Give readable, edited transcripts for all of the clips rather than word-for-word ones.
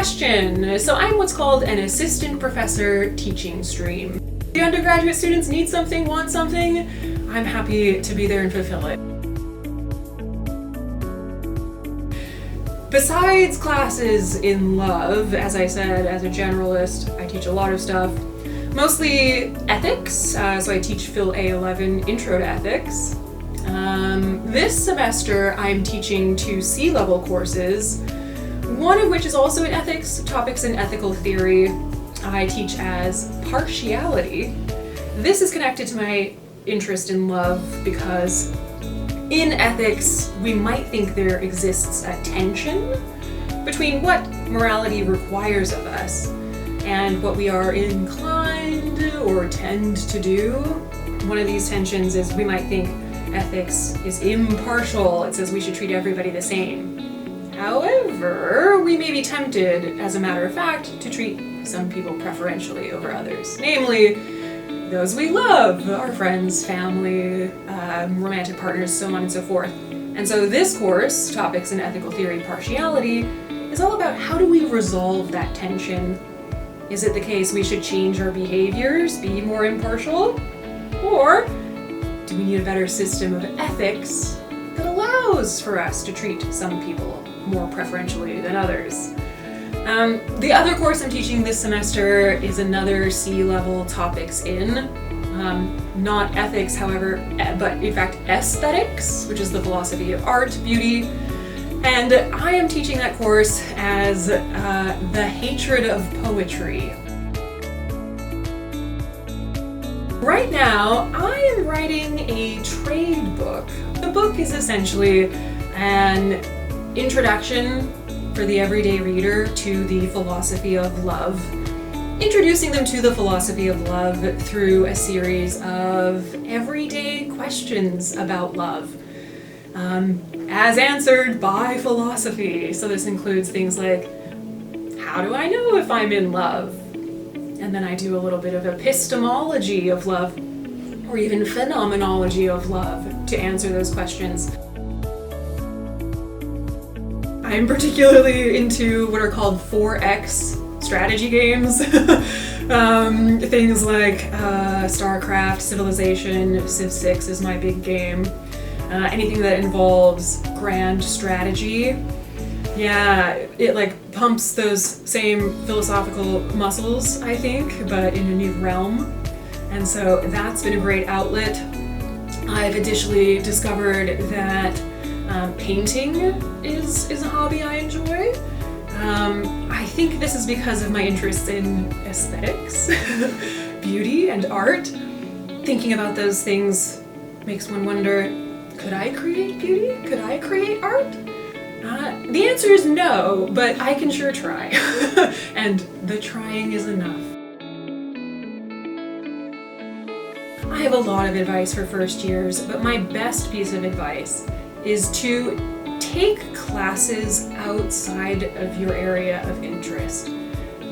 question. So I'm what's called an assistant professor teaching stream. The undergraduate students need something, want something, I'm happy to be there and fulfill it. Besides classes in love, as I said, as a generalist, I teach a lot of stuff. Mostly ethics, so I teach Phil A11 Intro to Ethics. This semester I'm teaching 2 C-level courses, one of which is also in ethics, topics in ethical theory. I teach as partiality. This is connected to my interest in love because in ethics we might think there exists a tension between what morality requires of us and what we are inclined or tend to do. One of these tensions is we might think ethics is impartial. It says we should treat everybody the same. However, we may be tempted, as a matter of fact, to treat some people preferentially over others, namely those we love, our friends, family, romantic partners, so on and so forth. And so this course, Topics in Ethical Theory Partiality, is all about how do we resolve that tension. Is it the case we should change our behaviors, be more impartial? Or do we need a better system of ethics that allows for us to treat some people more preferentially than others? The other course I'm teaching this semester is another C-level topics in, not ethics, however, but in fact aesthetics, which is the philosophy of art, beauty. And I am teaching that course as the hatred of poetry. Right now, I am writing a trade book. The book is essentially an introduction for the everyday reader to the philosophy of love, introducing them to the philosophy of love through a series of everyday questions about love, as answered by philosophy. So this includes things like, how do I know if I'm in love? And then I do a little bit of epistemology of love, or even phenomenology of love, to answer those questions. I'm particularly into what are called 4X strategy games. Things like StarCraft, Civilization, Civ 6 is my big game. Anything that involves grand strategy. Yeah, it like pumps those same philosophical muscles, I think, but in a new realm. And so that's been a great outlet. I've additionally discovered that painting is a hobby I enjoy. I think this is because of my interest in aesthetics, beauty, and art. Thinking about those things makes one wonder, could I create beauty? Could I create art? The answer is no, but I can sure try. And the trying is enough. I have a lot of advice for first years, but my best piece of advice is to take classes outside of your area of interest.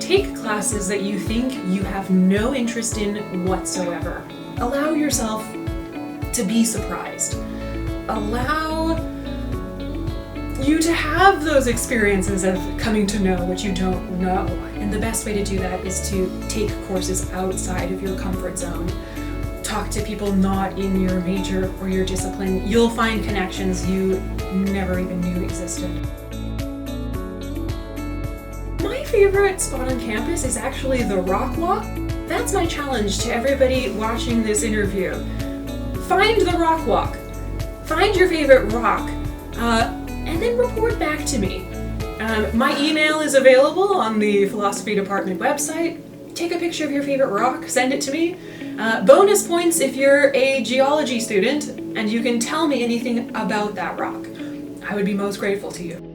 Take classes that you think you have no interest in whatsoever. Allow yourself to be surprised. Allow you to have those experiences of coming to know what you don't know. And the best way to do that is to take courses outside of your comfort zone. Talk to people not in your major or your discipline. You'll find connections you never even knew existed. My favorite spot on campus is actually the rock walk. That's my challenge to everybody watching this interview. Find the rock walk. Find your favorite rock, and then report back to me. My email is available on the philosophy department website. Take a picture of your favorite rock, send it to me. Bonus points if you're a geology student and you can tell me anything about that rock. I would be most grateful to you.